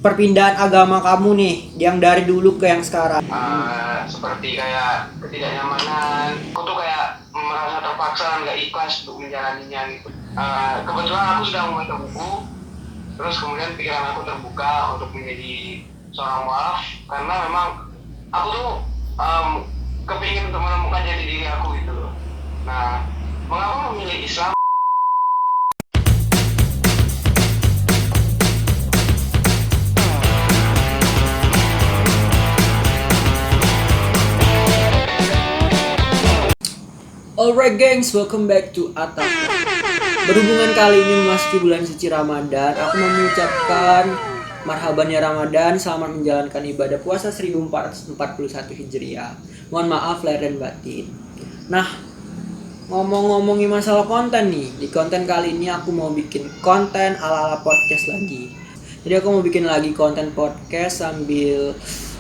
perpindahan agama kamu nih, yang dari dulu ke yang sekarang. Seperti kayak ketidaknyamanan, aku tuh kayak merasa terpaksa nggak ikhlas untuk menjalaninya gitu. Kebetulan aku sedang membaca buku, terus kemudian pikiran aku terbuka untuk menjadi seorang mualaf karena memang aku tuh kepingin untuk menemukan jati diri aku gitu loh. Nah, mengapa memilih Islam? Alright gengs, welcome back to Atap. Berhubungan kali ini memasuki bulan suci Ramadan, aku mau mengucapkan marhaban ya Ramadan, selamat menjalankan ibadah puasa 1441 Hijriah. Mohon maaf lahir dan batin. Nah, ngomong-ngomongin masalah konten nih, di konten kali ini aku mau bikin konten ala-ala podcast lagi. Jadi aku mau bikin lagi konten podcast sambil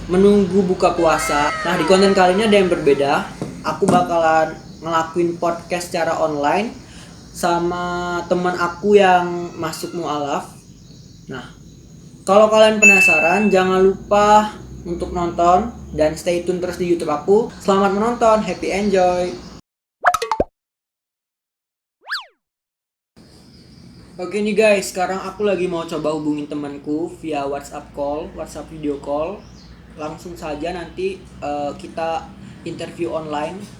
menunggu buka puasa. Nah, di konten kali ini ada yang berbeda. Aku bakalan ngelakuin podcast secara online sama teman aku yang masuk mualaf. Nah, kalau kalian penasaran, jangan lupa untuk nonton dan stay tune terus di YouTube aku. Selamat menonton, happy enjoy. Oke nih guys, sekarang aku lagi mau coba hubungin temanku via WhatsApp call, WhatsApp video call. Langsung saja nanti kita interview online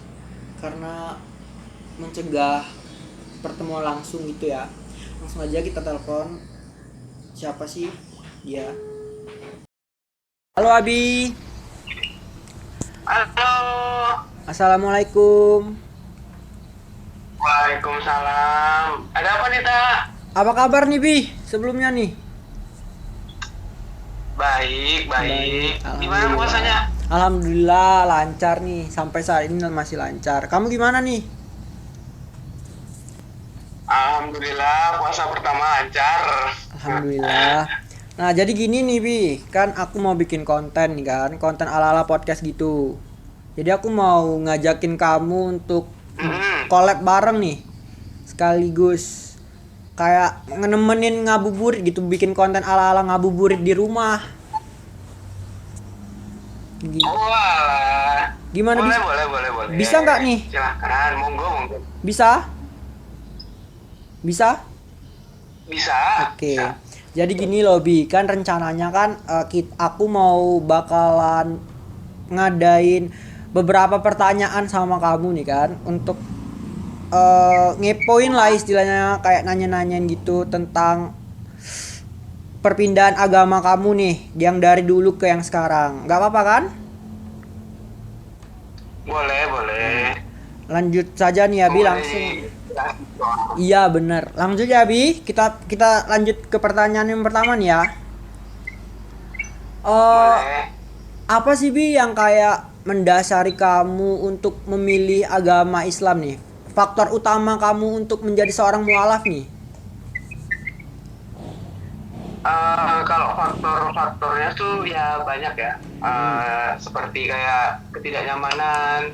karena mencegah pertemuan langsung gitu ya. Langsung aja kita telepon. Siapa sih dia? Halo Abi. Halo. Assalamualaikum. Waalaikumsalam. Ada apa nih, Tak? Apa kabar nih Bi sebelumnya nih? Baik. Gimana Alhamdulillah. puasanya? Alhamdulillah lancar nih, sampai saat ini masih lancar. Kamu gimana nih? Alhamdulillah puasa pertama lancar. Alhamdulillah. Nah, jadi gini nih, Bi. Kan aku mau bikin konten nih kan, konten ala-ala podcast gitu. Jadi aku mau ngajakin kamu untuk collab bareng nih. Sekaligus kayak ngenemenin ngabuburit gitu, bikin konten ala-ala ngabuburit di rumah. Walah. Gimana Boleh. Bisa nggak nih? Silahkan, monggo. Bisa? Bisa? Bisa. Oke. Bisa. Jadi gini loh Bi, kan rencananya kan aku mau bakalan ngadain beberapa pertanyaan sama kamu nih kan untuk ngepoin lah istilahnya, kayak nanya-nanyain gitu tentang perpindahan agama kamu nih, yang dari dulu ke yang sekarang. Gak apa-apa kan? Boleh. Lanjut saja nih ya Bi, langsung. Iya bener. Langsung ya Bi, kita lanjut ke pertanyaan yang pertama nih ya. Boleh. Apa sih Bi yang kayak mendasari kamu untuk memilih agama Islam nih? Faktor utama kamu untuk menjadi seorang mualaf nih? Kalau faktornya tuh ya banyak ya. Seperti kayak ketidaknyamanan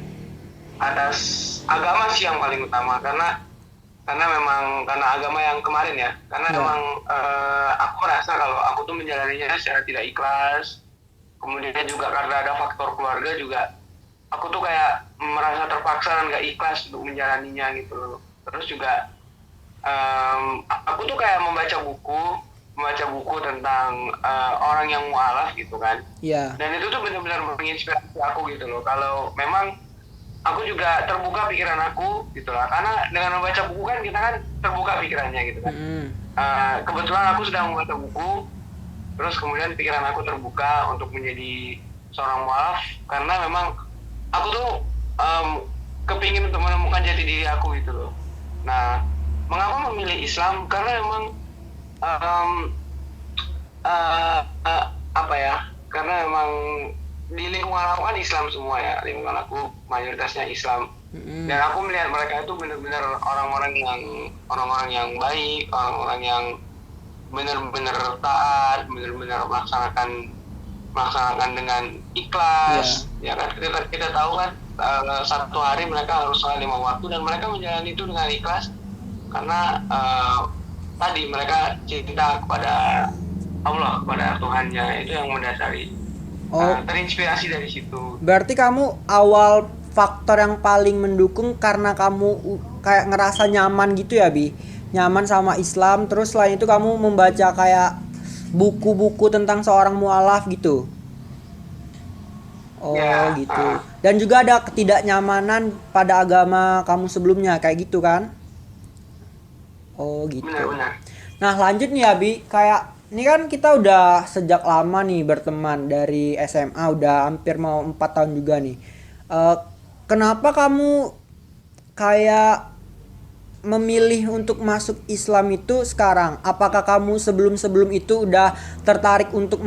atas agama sih yang paling utama karena agama yang kemarin ya. Karena memang aku merasa kalau aku tuh menjalaninya secara tidak ikhlas. Kemudian juga karena ada faktor keluarga juga, aku tuh kayak merasa terpaksa dan nggak ikhlas untuk menjalaninya gitu loh. Terus juga aku tuh kayak membaca buku tentang orang yang mualaf gitu kan. Iya. Dan itu tuh benar-benar menginspirasi aku gitu loh. Kalau memang aku juga terbuka pikiran aku gitu lah. Karena dengan membaca buku kan kita kan terbuka pikirannya gitu kan. Kebetulan aku sedang membaca buku, terus kemudian pikiran aku terbuka untuk menjadi seorang mualaf karena memang aku tuh kepingin untuk menemukan jati diri aku gitu loh. Nah, mengapa memilih Islam? Karena memang apa ya? Karena memang di lingkungan aku kan Islam semua ya, lingkungan aku mayoritasnya Islam. Dan aku melihat mereka itu benar-benar orang-orang yang baik, orang-orang yang benar-benar taat, benar-benar melaksanakan dengan ikhlas. Ya kan kita tahu kan satu hari mereka harus sholat 5 waktu dan mereka menjalani itu dengan ikhlas karena tadi mereka cinta kepada Allah, kepada Tuhannya, itu yang mendasari. Oh, Terinspirasi dari situ. berarti kamu awal faktor yang paling mendukung karena kamu kayak ngerasa nyaman gitu ya, Bi? Nyaman sama Islam, terus selain itu kamu membaca kayak buku-buku tentang seorang mualaf gitu. Oh, Ya, gitu. Dan juga ada ketidaknyamanan pada agama kamu sebelumnya, kayak gitu kan? Oh, gitu. benar-benar. Nah, lanjut nih Abi, kayak ini kan kita udah sejak lama nih berteman dari SMA, udah hampir mau 4 tahun juga nih. Eh, Kenapa kamu kayak memilih untuk masuk Islam itu sekarang? Apakah kamu sebelum-sebelum itu udah tertarik untuk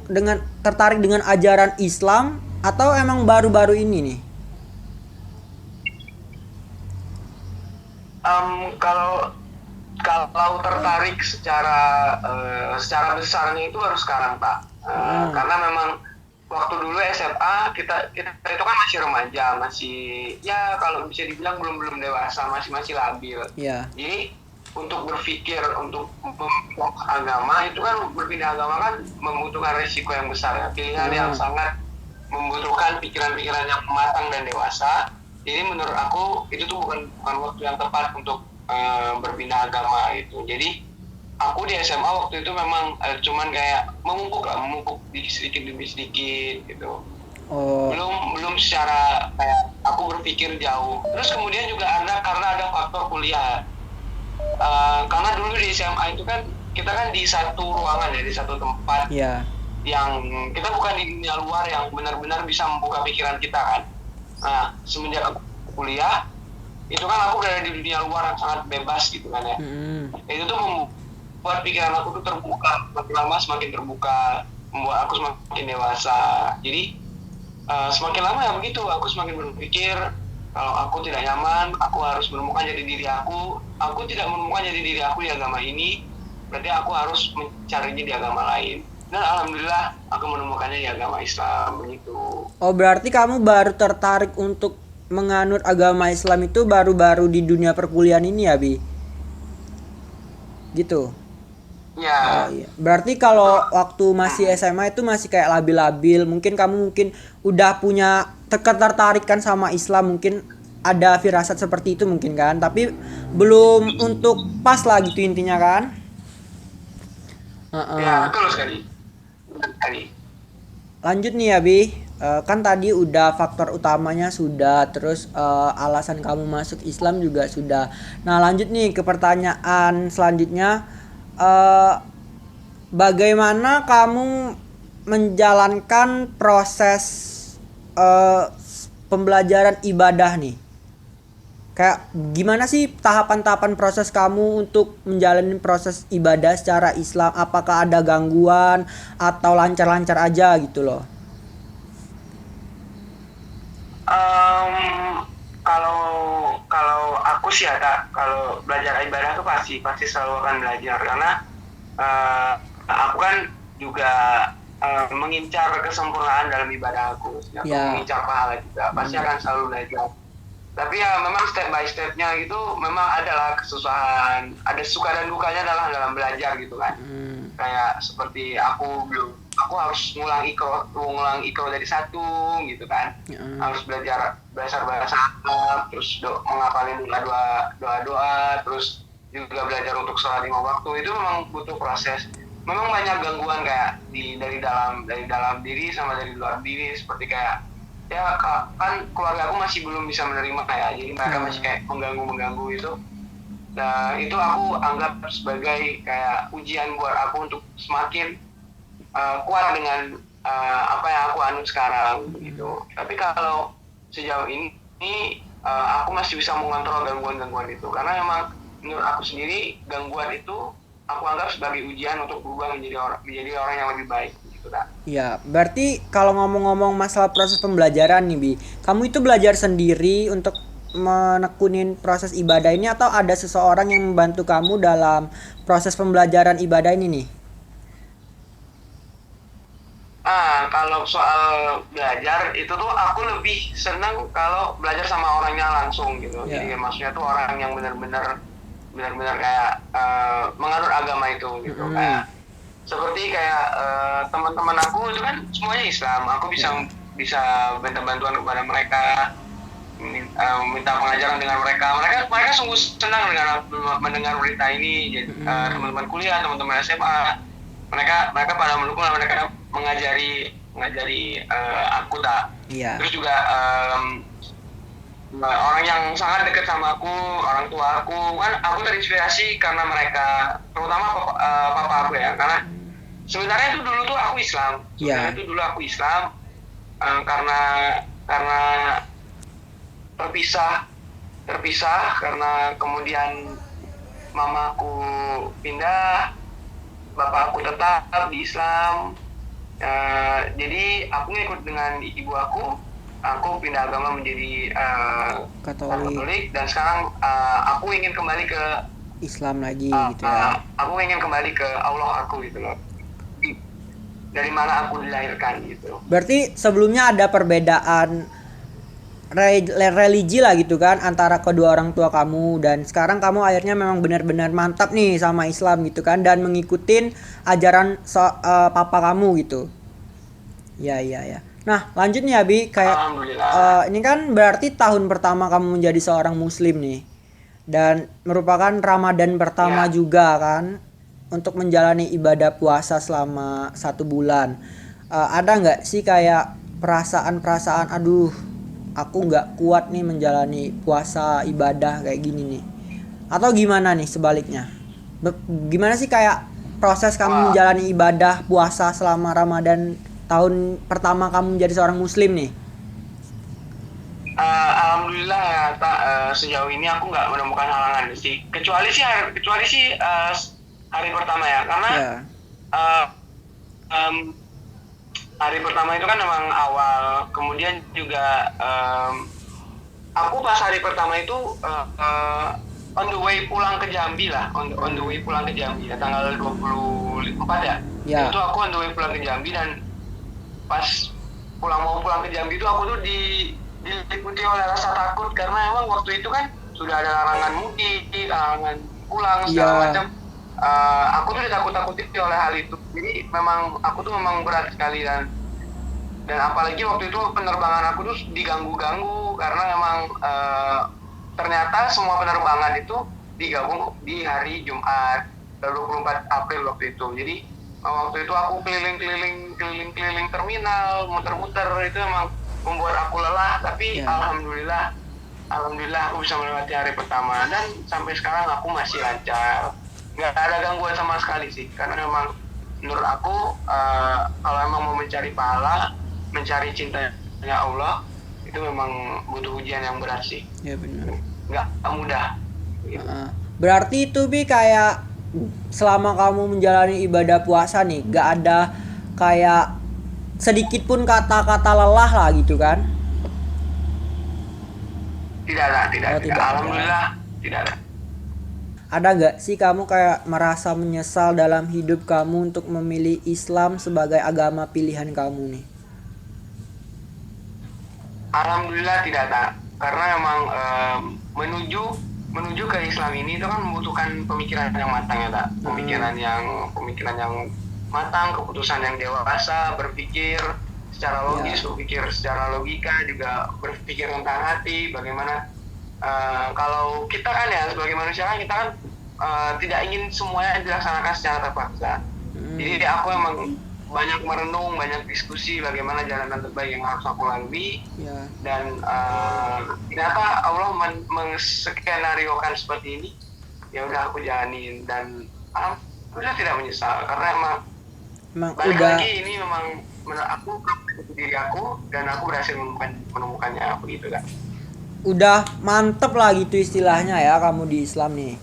dengan tertarik dengan ajaran Islam atau emang baru-baru ini nih? Kalau kalau tertarik secara secara besarnya itu baru sekarang, Pak. Karena memang waktu dulu SMA kita kita itu kan masih remaja, masih ya kalau bisa dibilang belum belum dewasa, masih masih labil. Ya. Jadi untuk berpikir untuk memilih agama itu kan, berpindah agama kan membutuhkan risiko yang besar ya, pilihan yang sangat membutuhkan pikiran-pikiran yang matang dan dewasa. Jadi menurut aku itu tuh bukan waktu yang tepat untuk berpindah agama itu. Jadi aku di SMA waktu itu memang cuman kayak memupuk sedikit demi sedikit gitu. Oh, Belum secara kayak aku berpikir jauh. Terus kemudian juga karena ada faktor kuliah. Karena dulu di SMA itu kan kita kan di satu ruangan ya, di satu tempat ya. yang kita bukan di dunia luar yang benar-benar bisa membuka pikiran kita kan. Nah, semenjak aku kuliah itu kan aku berada di dunia luar yang sangat bebas gitu kan ya. Itu tuh membuat pikiran aku tuh terbuka, semakin lama semakin terbuka, membuat aku semakin dewasa. Jadi semakin lama ya begitu, aku semakin berpikir kalau aku tidak nyaman, aku harus menemukan jati diri aku. Aku tidak menemukan jati diri aku di agama ini, berarti aku harus mencarinya di agama lain. Dan alhamdulillah aku menemukannya di agama Islam begitu. Oh, berarti kamu baru tertarik untuk menganut agama Islam itu baru-baru di dunia perkuliahan ini ya, Bi? Gitu. Oh Ya, iya. Berarti kalau waktu masih SMA itu masih kayak labil-labil, mungkin kamu udah punya ketertarikan sama Islam, mungkin ada firasat seperti itu mungkin kan, tapi belum untuk pas lah gitu intinya kan? ya Heeh. betul sekali. Betul sekali. Lanjut nih ya Bi. Kan tadi udah faktor utamanya sudah, terus alasan kamu masuk Islam juga sudah. Nah lanjut nih ke pertanyaan selanjutnya. Eh, Bagaimana kamu menjalankan proses eh, pembelajaran ibadah nih? Kayak gimana sih tahapan-tahapan proses kamu untuk menjalani proses ibadah secara Islam? Apakah ada gangguan atau lancar-lancar aja gitu loh? Em, kalau kalau aku sih ya Kak, kalau belajar ibadah tuh pasti pasti selalu akan belajar karena eh, aku kan juga mengincar kesempurnaan dalam ibadah aku, ya, Ya. mengincar pahala juga, pasti akan selalu belajar. Tapi ya memang step by stepnya gitu, memang adalah kesusahan, ada suka dan dukanya dalam belajar gitu kan. Kayak seperti aku harus ngulang ikro dari satu gitu kan, harus belajar bahasa Arab, terus menghafalin doa, terus juga belajar untuk sholat 5 waktu. Itu memang butuh proses, memang banyak gangguan kayak dari dalam diri sama dari luar diri, seperti kayak ya kan keluarga aku masih belum bisa menerima ya, jadi mereka masih kayak mengganggu itu. Nah itu aku anggap sebagai kayak ujian buat aku untuk semakin kuat dengan apa yang aku anut sekarang gitu. Tapi kalau sejauh ini aku masih bisa mengontrol gangguan-gangguan itu, karena memang menurut aku sendiri gangguan itu aku anggap sebagai ujian untuk berubah menjadi orang yang lebih baik gitu kan. Ya, berarti kalau ngomong-ngomong masalah proses pembelajaran nih, Bi, kamu itu belajar sendiri untuk menekunin proses ibadah ini atau ada seseorang yang membantu kamu dalam proses pembelajaran ibadah ini nih? Kalau soal belajar itu tuh aku lebih senang kalau belajar sama orangnya langsung gitu. Ya. Jadi maksudnya tuh orang yang benar-benar kayak menganut agama itu gitu. Kayak seperti kayak teman-teman aku itu kan semuanya Islam, aku bisa bisa minta bantuan kepada mereka, minta pengajaran dengan mereka. Mereka sungguh senang dengan mendengar berita ini. Jadi, teman-teman kuliah, teman-teman SMA, mereka pada mendukung, mereka mengajari aku tak. Iya. Terus juga orang yang sangat dekat sama aku, orang tua aku, kan aku terinspirasi karena mereka, terutama papa aku ya, karena sebenarnya itu dulu tuh aku Islam. Sebenarnya itu dulu aku Islam, karena terpisah karena kemudian mamaku pindah, bapakku tetap di Islam. Jadi aku ngikut dengan ibu aku pindah agama menjadi Katolik, dan sekarang aku ingin kembali ke Islam lagi gitu ya. Aku ingin kembali ke Allah aku gitu loh, dari mana aku dilahirkan gitu. Berarti sebelumnya ada perbedaan religi lah gitu kan antara kedua orang tua kamu, dan sekarang kamu akhirnya memang benar-benar mantap nih sama Islam gitu kan, dan mengikutin ajaran papa kamu gitu. Ya. Nah lanjut nih Abi, kayak ini kan berarti tahun pertama kamu menjadi seorang muslim nih, dan merupakan Ramadan pertama juga kan untuk menjalani ibadah puasa selama 1 bulan. Ada nggak sih kayak perasaan aduh aku nggak kuat nih menjalani puasa ibadah kayak gini nih, atau gimana nih sebaliknya? Gimana sih kayak proses kamu menjalani ibadah puasa selama Ramadan tahun pertama kamu menjadi seorang muslim nih? Alhamdulillah ya, sejauh ini aku nggak menemukan halangan sih, kecuali sih hari pertama ya, karena hari pertama itu kan memang awal, kemudian juga aku pas hari pertama itu on the way pulang ke Jambi lah, on the way pulang ke Jambi ya, tanggal 24 ya. Itu aku on the way pulang ke Jambi, dan pas mau pulang ke Jambi itu aku tuh diliputi oleh rasa takut, karena emang waktu itu kan sudah ada larangan mudik, larangan pulang segala macam. Aku tuh ditakut-takuti oleh hal itu, jadi memang aku tuh memang berat sekali, dan apalagi waktu itu penerbangan aku tuh diganggu karena memang ternyata semua penerbangan itu digabung di hari Jumat 24 April waktu itu. Jadi waktu itu aku keliling terminal, muter-muter, itu memang membuat aku lelah, tapi alhamdulillah aku bisa melewati hari pertama, dan sampai sekarang aku masih lancar, nggak ada gangguan sama sekali sih, karena memang menurut aku kalau emang mau mencari pahala, mencari cintanya Allah, itu memang butuh ujian yang berat sih. Ya benar. Nggak mudah. Gitu. Berarti itu Bi, kayak selama kamu menjalani ibadah puasa nih, nggak ada kayak sedikit pun kata-kata lelah lah gitu kan? Tidak ada. Alhamdulillah tidak ada. Ada nggak sih kamu kayak merasa menyesal dalam hidup kamu untuk memilih Islam sebagai agama pilihan kamu nih? Alhamdulillah tidak ada, karena memang menuju ke Islam ini itu kan membutuhkan pemikiran yang matang ya, tak? Pemikiran yang matang, keputusan yang dewasa, berpikir secara logis, berpikir secara logika, juga berpikir tentang hati, bagaimana kalau kita kan ya sebagai manusia kan, kita kan tidak ingin semuanya dilaksanakan secara terpaksa. Jadi aku emang banyak merenung, banyak diskusi bagaimana jalan terbaik yang harus aku lalui, dan ternyata Allah menskenariokan seperti ini, ya udah aku jalanin, dan alhamdulillah tidak menyesal, karena emang balik lagi ini memang menurut aku diri aku, dan aku berhasil menemukannya aku gitu kan. Udah mantep lah gitu istilahnya ya kamu di Islam nih.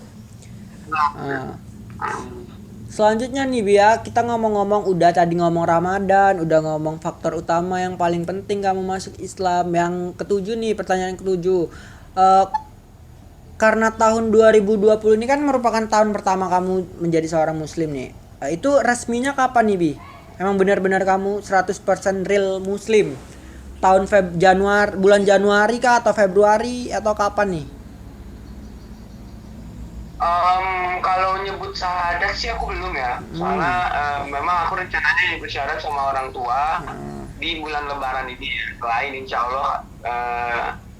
Selanjutnya nih Bia, kita ngomong-ngomong, udah tadi ngomong Ramadan, udah ngomong faktor utama yang paling penting kamu masuk Islam. Yang ketujuh nih, pertanyaan ketujuh, karena tahun 2020 ini kan merupakan tahun pertama kamu menjadi seorang muslim nih, itu resminya kapan nih Bi? Emang benar-benar kamu 100% real muslim? Tahun bulan Januari kah, atau Februari, atau kapan nih? Kalau nyebut syahadat sih aku belum ya. Soalnya memang aku rencananya nyebut syahadat sama orang tua di bulan Lebaran ini ya. Selain insya Allah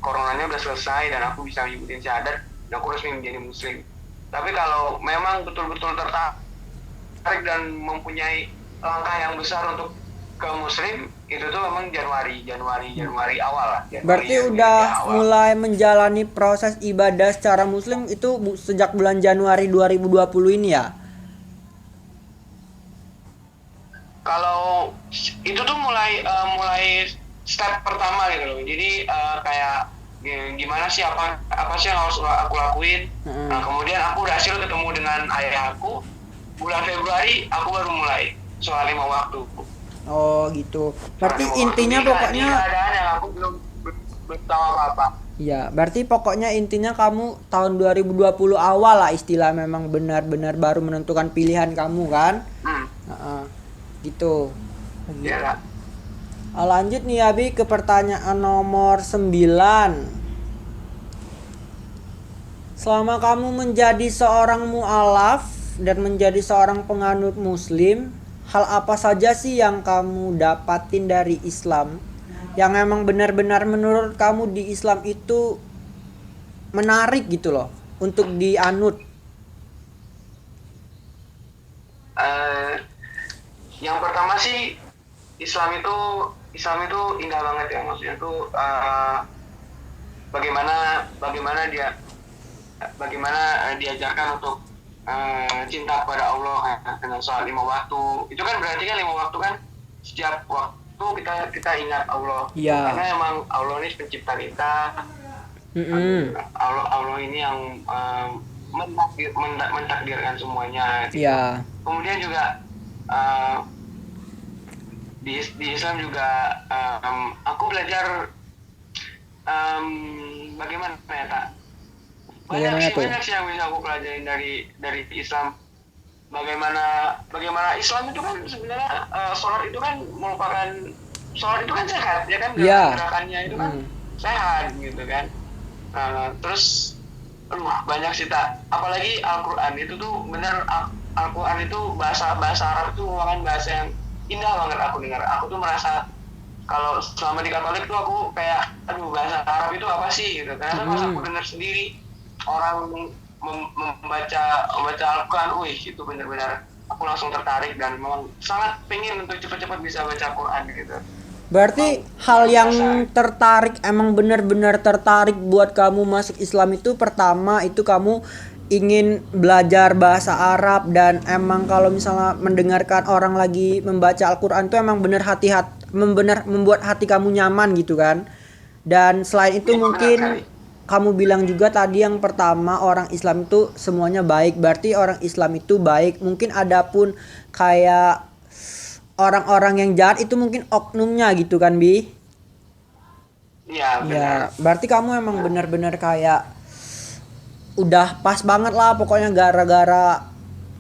coronanya udah selesai dan aku bisa nyebutin syahadat dan aku resmi menjadi muslim. Tapi kalau memang betul-betul tertarik dan mempunyai langkah yang besar untuk ke muslim, itu tuh memang Januari awal lah. Berarti udah mulai menjalani proses ibadah secara muslim itu sejak bulan Januari 2020 ini ya? Kalau itu tuh mulai step pertama gitu loh. Jadi kayak gimana sih apa sih yang harus aku lakuin. Nah, kemudian aku berhasil ketemu dengan ayah aku. Bulan Februari aku baru mulai sholat 5 waktu. Oh gitu. Berarti intinya pokoknya yang aku belum tahu apa-apa. Iya, berarti pokoknya intinya kamu tahun 2020 awal lah istilah memang benar-benar baru menentukan pilihan kamu kan? Gitu. Iya. Lanjut nih Abi ke pertanyaan nomor 9. Selama kamu menjadi seorang mu'alaf dan menjadi seorang penganut muslim, hal apa saja sih yang kamu dapatin dari Islam yang emang benar-benar menurut kamu di Islam itu menarik gitu loh untuk dianut? Yang pertama sih Islam itu indah banget ya, maksudnya tuh bagaimana diajarkan untuk cinta kepada Allah dengan sholat 5 waktu. Itu kan berarti kan 5 waktu kan setiap waktu kita ingat Allah. Ya. Karena emang Allah ini pencipta kita. Allah ini yang mentakdirkan semuanya. Gitu. Ya. Kemudian juga di Islam juga aku belajar bagaimana ya Kak? Banyak sih yang bisa aku pelajarin dari Islam. Bagaimana Islam itu kan sebenarnya sholat itu kan sehat ya kan, gerakannya itu kan sehat gitu kan. Terus banyak sih tak, apalagi Al-Quran itu tuh bener, Al-Quran itu bahasa Arab itu merupakan bahasa yang indah banget aku dengar. Aku tuh merasa kalau selama di Katolik tuh aku kayak bahasa Arab itu apa sih gitu. Ternyata pas aku dengar sendiri orang membaca Al-Quran, itu benar-benar aku langsung tertarik dan memang sangat pengen untuk cepat-cepat bisa baca Al-Quran gitu. Berarti hal yang tertarik, emang benar-benar tertarik buat kamu masuk Islam itu pertama itu kamu ingin belajar bahasa Arab, dan emang kalau misalnya mendengarkan orang lagi membaca Al-Quran itu emang benar membuat hati kamu nyaman gitu kan. Dan selain itu mungkin kamu bilang juga tadi yang pertama orang Islam itu semuanya baik. Berarti orang Islam itu baik. Mungkin ada pun kayak orang-orang yang jahat itu mungkin oknumnya gitu kan Bi? Iya benar. Ya, berarti kamu emang benar-benar kayak udah pas banget lah pokoknya, gara-gara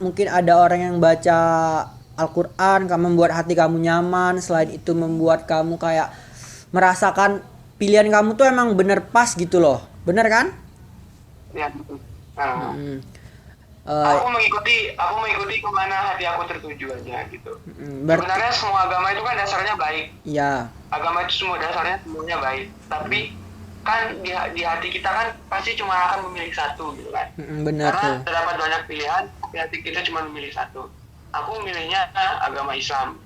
mungkin ada orang yang baca Al-Quran kamu membuat hati kamu nyaman. Selain itu membuat kamu kayak merasakan pilihan kamu tuh emang bener pas gitu loh. Bener kan? Iya. Aku mengikuti kemana hati aku tertuju aja gitu. Sebenarnya semua agama itu kan dasarnya baik. Iya. Agama itu semua dasarnya semuanya baik. Tapi kan di hati kita kan pasti cuma akan memilih satu gitu kan. Benar. Karena terdapat banyak pilihan, di hati kita cuma memilih satu. Aku memilihnya agama Islam.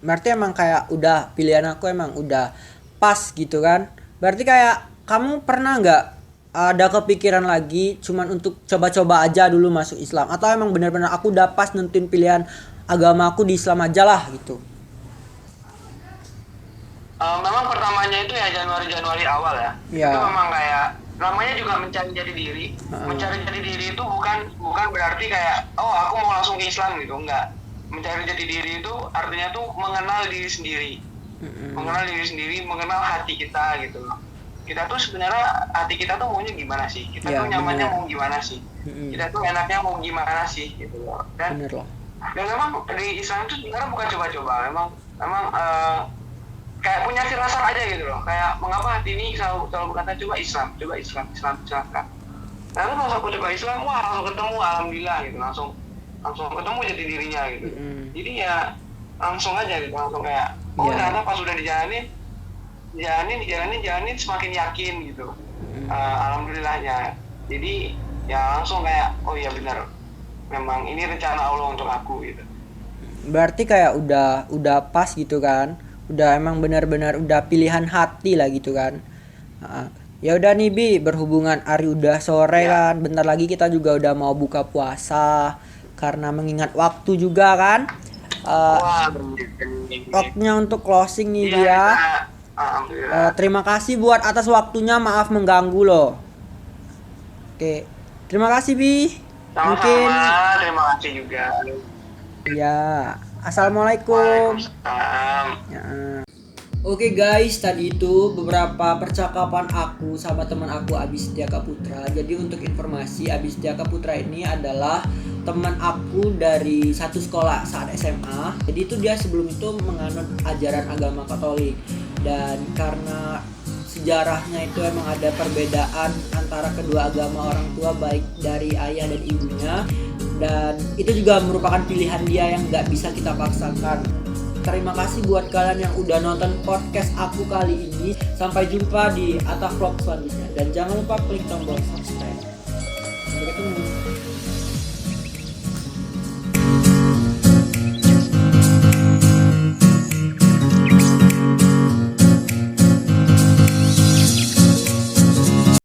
Berarti emang kayak udah pilihan aku emang udah pas gitu kan. Berarti kayak kamu pernah nggak ada kepikiran lagi cuman untuk coba-coba aja dulu masuk Islam, atau emang benar-benar aku udah pas nentuin pilihan agama aku di Islam aja lah gitu? Memang pertamanya itu ya Januari awal ya. Itu memang kayak namanya juga mencari jati diri. Mencari jati diri itu bukan berarti kayak aku mau langsung ke Islam gitu, enggak. Mencari jati diri itu artinya tuh mengenal diri sendiri. Mengenal hati kita gitu loh. Kita tuh sebenarnya hati kita tuh maunya gimana sih? Kita tuh nyamannya mau gimana sih? Kita tuh enaknya mau gimana sih gitu loh. Dan memang di Islam itu sebenarnya bukan coba-coba, memang kayak punya firasat aja gitu loh. Kayak mengapa hati ini selalu berkata coba Islam kan. Nah pas aku coba Islam, wah langsung ketemu, alhamdulillah gitu, langsung ketemu jadi dirinya gitu. Jadi ya langsung aja gitu, langsung kayak ternyata pas udah dijalanin semakin yakin gitu. Alhamdulillahnya. Jadi ya langsung kayak oh iya benar, memang ini rencana Allah untuk aku gitu. Berarti kayak udah pas gitu kan, udah emang benar-benar udah pilihan hati lah gitu kan. Ya udah nih Bi, berhubungan hari udah sore kan, bentar lagi kita juga udah mau buka puasa. Karena mengingat waktu juga kan, waktunya untuk closing nih dia. Terima kasih buat atas waktunya, maaf mengganggu loh. Oke, terima kasih Bi. Sama-sama, Mungkin terima kasih juga. ya, assalamualaikum. Waalaikumsalam. Ya. Oke guys, tadi itu beberapa percakapan aku sama teman aku Abi Setiaka Putra. Jadi untuk informasi, Abi Setiaka Putra ini adalah teman aku dari satu sekolah saat SMA. Jadi itu dia sebelum itu menganut ajaran agama Katolik. Dan karena sejarahnya itu emang ada perbedaan antara kedua agama orang tua, baik dari ayah dan ibunya. Dan itu juga merupakan pilihan dia yang gak bisa kita paksakan. Terima kasih buat kalian yang udah nonton podcast aku kali ini. Sampai jumpa di Atta Vlog selanjutnya. Dan jangan lupa klik tombol subscribe.